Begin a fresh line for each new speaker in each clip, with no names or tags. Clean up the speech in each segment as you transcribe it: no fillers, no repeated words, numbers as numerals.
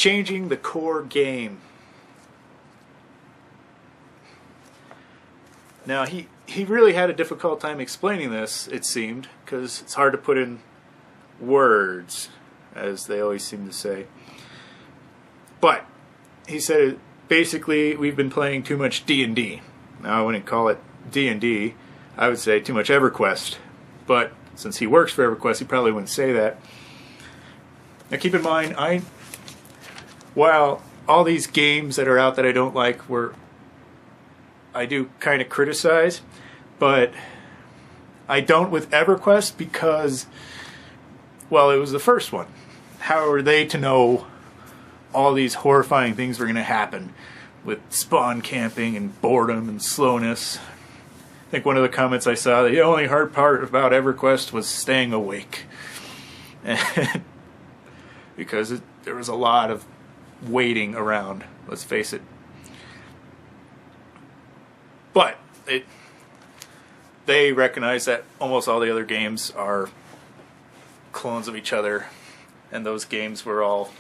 changing the core game. Now, he really had a difficult time explaining this, it seemed, because it's hard to put in words, as they always seem to say. But he said, basically, we've been playing too much D&D. Now, I wouldn't call it D&D. I would say too much EverQuest. But since he works for EverQuest, he probably wouldn't say that. Now, keep in mind, while all these games that are out that I don't like I do kind of criticize, but I don't with EverQuest because, well, it was the first one. How are they to know all these horrifying things were going to happen with spawn camping and boredom and slowness? I think one of the comments I saw, the only hard part about EverQuest was staying awake. Because there was a lot of waiting around, let's face it. But they recognize that almost all the other games are clones of each other, and those games were all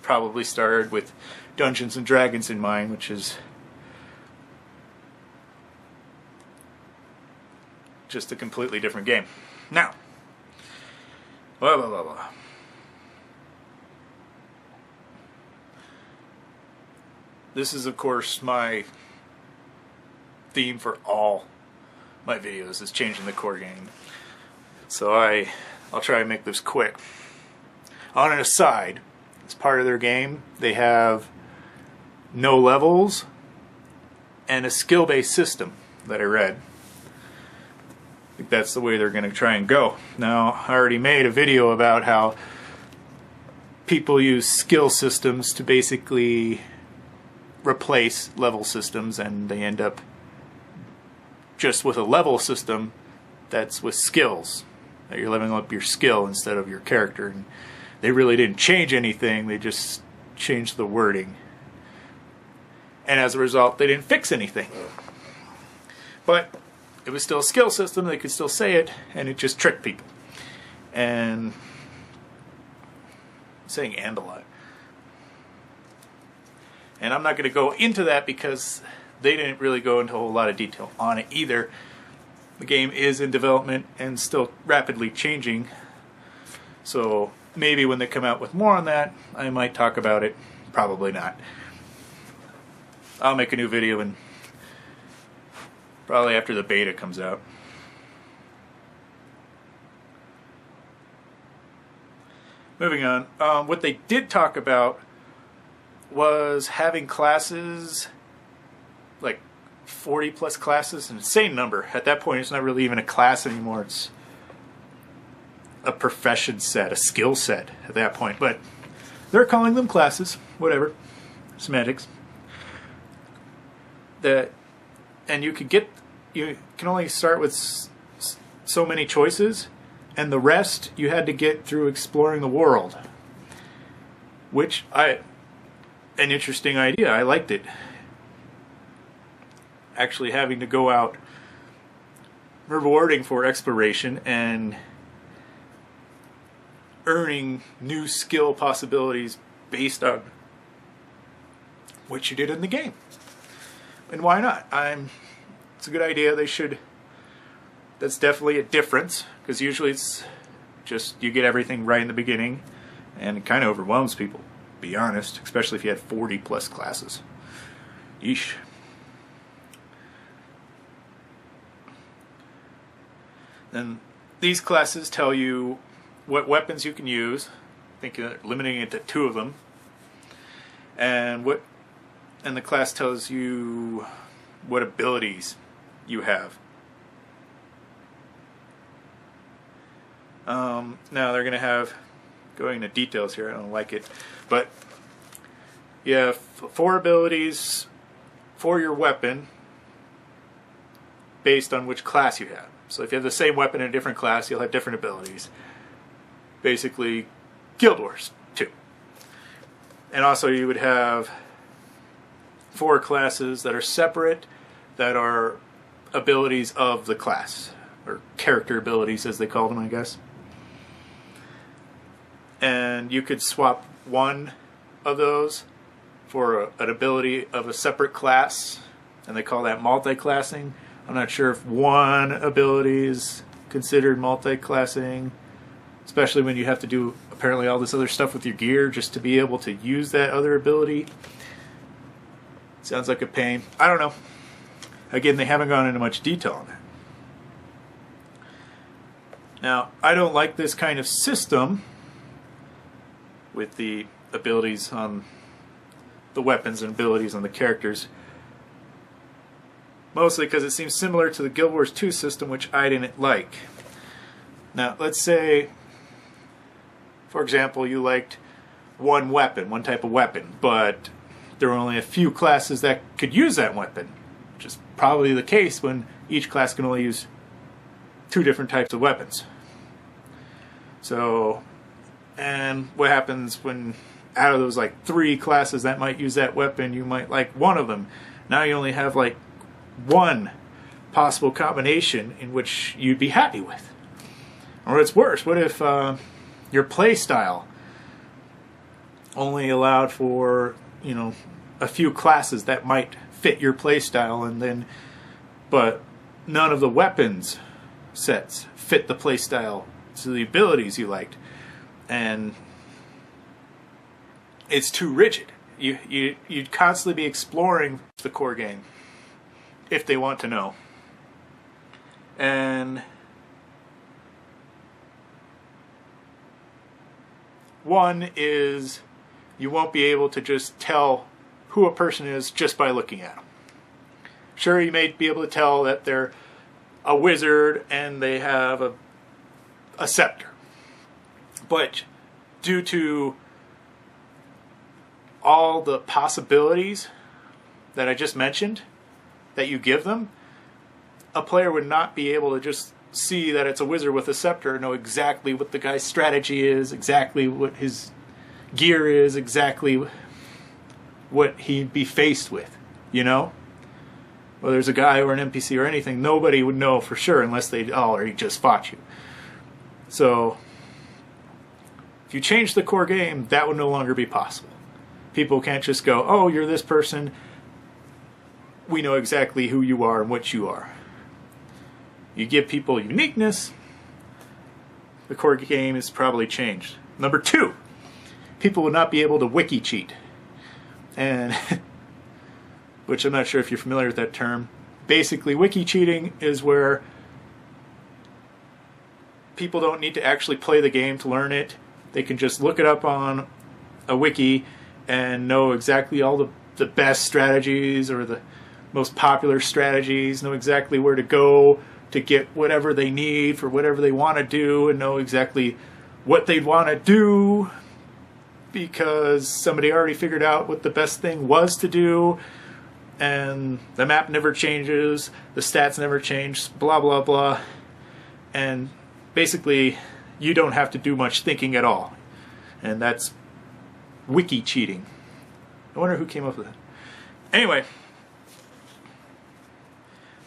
probably started with Dungeons and Dragons in mind, which is just a completely different game. Now, blah, blah, blah, blah. This is, of course, my theme for all my videos, is changing the core game. So I'll try and make this quick. On an aside, as part of their game, they have no levels and a skill-based system that I read. I think that's the way they're going to try and go. Now, I already made a video about how people use skill systems to basically replace level systems, and they end up just with a level system that's with skills. That you're leveling up your skill instead of your character. And they really didn't change anything, they just changed the wording. And as a result, they didn't fix anything. But it was still a skill system, they could still say it, and it just tricked people. And I'm saying "and" a lot. And I'm not going to go into that because they didn't really go into a whole lot of detail on it either. The game is in development and still rapidly changing. So maybe when they come out with more on that, I might talk about it. Probably not. I'll make a new video and probably after the beta comes out. Moving on. What they did talk about was having classes, like 40 plus classes, an insane number. At that point, it's not really even a class anymore. It's a profession set, a skill set at that point. But they're calling them classes, whatever, semantics. And you can only start with so many choices, and the rest you had to get through exploring the world. Which an interesting idea. I liked it. Actually having to go out, rewarding for exploration and earning new skill possibilities based on what you did in the game. And why not? It's a good idea. They should. That's definitely a difference, because usually it's just you get everything right in the beginning, and it kind of overwhelms people. Be honest, especially if you had 40 plus classes. Yeesh. Then these classes tell you what weapons you can use. I think they're limiting it to 2 of them. And the class tells you what abilities you have. Now they're going to have, going into details here, I don't like it, but you have 4 abilities for your weapon based on which class you have. So if you have the same weapon in a different class, you'll have different abilities. Basically, Guild Wars 2. And also you would have 4 classes that are separate, that are abilities of the class, or character abilities as they call them, I guess. And you could swap one of those for an ability of a separate class, and they call that multi-classing. I'm not sure if one ability is considered multi-classing, especially when you have to do apparently all this other stuff with your gear just to be able to use that other ability. Sounds like a pain. I don't know. Again, they haven't gone into much detail on that. Now, I don't like this kind of system with the abilities on the weapons and abilities on the characters. Mostly because it seems similar to the Guild Wars 2 system, which I didn't like. Now, let's say, for example, you liked one weapon, one type of weapon, but there were only a few classes that could use that weapon, which is probably the case when each class can only use 2 different types of weapons. So, and what happens when out of those like 3 classes that might use that weapon, you might like one of them. Now you only have like one possible combination in which you'd be happy with. Or it's worse, what if your play style only allowed for, you know, a few classes that might fit your play style, and then but none of the weapons sets fit the play style to the abilities you liked, and it's too rigid. You'd constantly be exploring the core game if they want to know. And one is you won't be able to just tell who a person is just by looking at them. Sure, you may be able to tell that they're a wizard and they have a scepter. But due to all the possibilities that I just mentioned that you give them, a player would not be able to just see that it's a wizard with a scepter and know exactly what the guy's strategy is, exactly what his gear is, exactly what he'd be faced with, you know? Whether there's a guy or an NPC or anything, nobody would know for sure unless they already just fought you. So, if you change the core game, that would no longer be possible. People can't just go, oh, you're this person, we know exactly who you are and what you are. You give people uniqueness, the core game is probably changed. Number 2, people will not be able to wiki cheat. And which I'm not sure if you're familiar with that term. Basically, wiki cheating is where people don't need to actually play the game to learn it. They can just look it up on a wiki and know exactly all the best strategies or the most popular strategies, know exactly where to go to get whatever they need for whatever they want to do, and know exactly what they'd want to do because somebody already figured out what the best thing was to do, and the map never changes, the stats never change, blah blah blah, and basically you don't have to do much thinking at all, and that's wiki cheating. I wonder who came up with that. Anyway,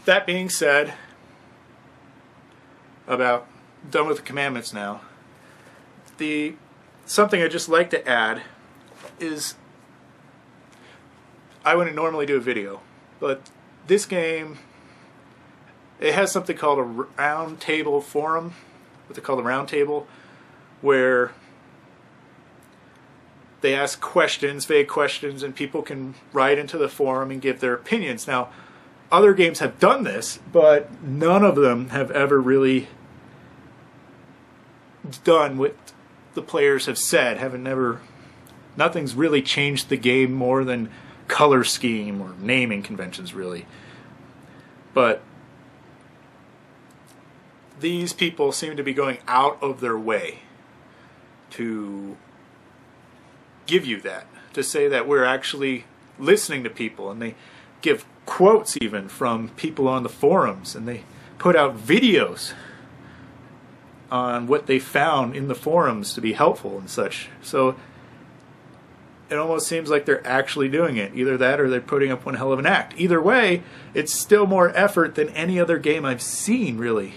that being said, about done with the commandments now, something I'd just like to add is, I wouldn't normally do a video, but this game, it has something called a round table forum, what they call the round table, where they ask questions, vague questions, and people can write into the forum and give their opinions. Now, other games have done this, but none of them have ever really done what the players have said. Nothing's really changed the game more than color scheme or naming conventions, really. But these people seem to be going out of their way to give you that, to say that we're actually listening to people, and they give quotes even from people on the forums, and they put out videos on what they found in the forums to be helpful and such. So it almost seems like they're actually doing it. Either that or they're putting up one hell of an act. Either way, it's still more effort than any other game I've seen, really.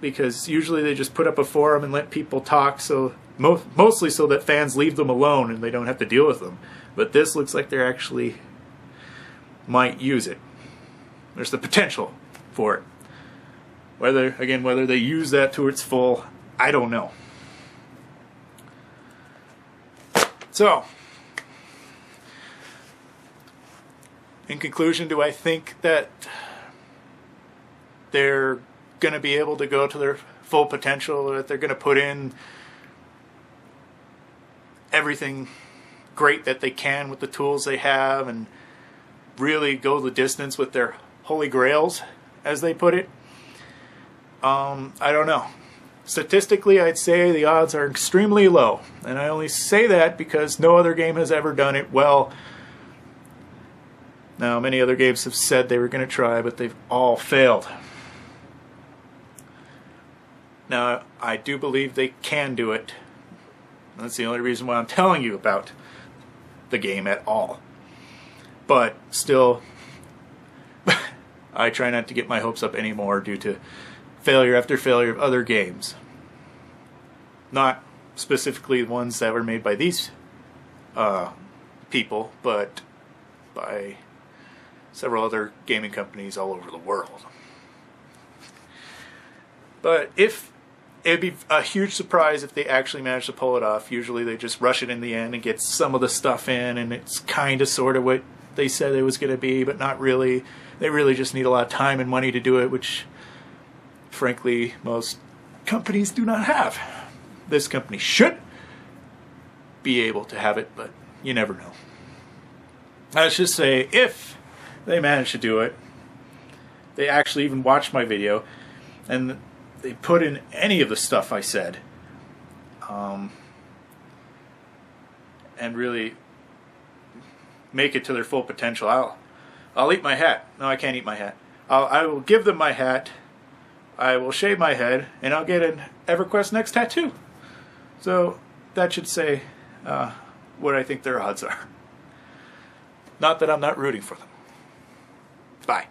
Because usually they just put up a forum and let people talk so mostly so that fans leave them alone and they don't have to deal with them. But this looks like they're actually might use it. There's the potential for it. Whether they use that to its full, I don't know. So, in conclusion, do I think that they're going to be able to go to their full potential, or that they're going to put in everything great that they can with the tools they have and really go the distance with their holy grails, as they put it? I don't know. Statistically, I'd say the odds are extremely low, and I only say that because no other game has ever done it well. Now, many other games have said they were going to try, but they've all failed. Now, I do believe they can do it. That's the only reason why I'm telling you about the game at all. But still, I try not to get my hopes up anymore due to failure after failure of other games. Not specifically ones that were made by these people, but by several other gaming companies all over the world. But it'd be a huge surprise if they actually manage to pull it off. Usually they just rush it in the end and get some of the stuff in, and it's kind of sort of what they said it was going to be, but not really. They really just need a lot of time and money to do it, which frankly most companies do not have. This company should be able to have it, but you never know. Let's just say if they manage to do it, they actually even watched my video, and they put in any of the stuff I said, and really make it to their full potential, I'll eat my hat. No, I can't eat my hat. I will give them my hat, I will shave my head, and I'll get an EverQuest Next tattoo. So that should say what I think their odds are. Not that I'm not rooting for them. Bye.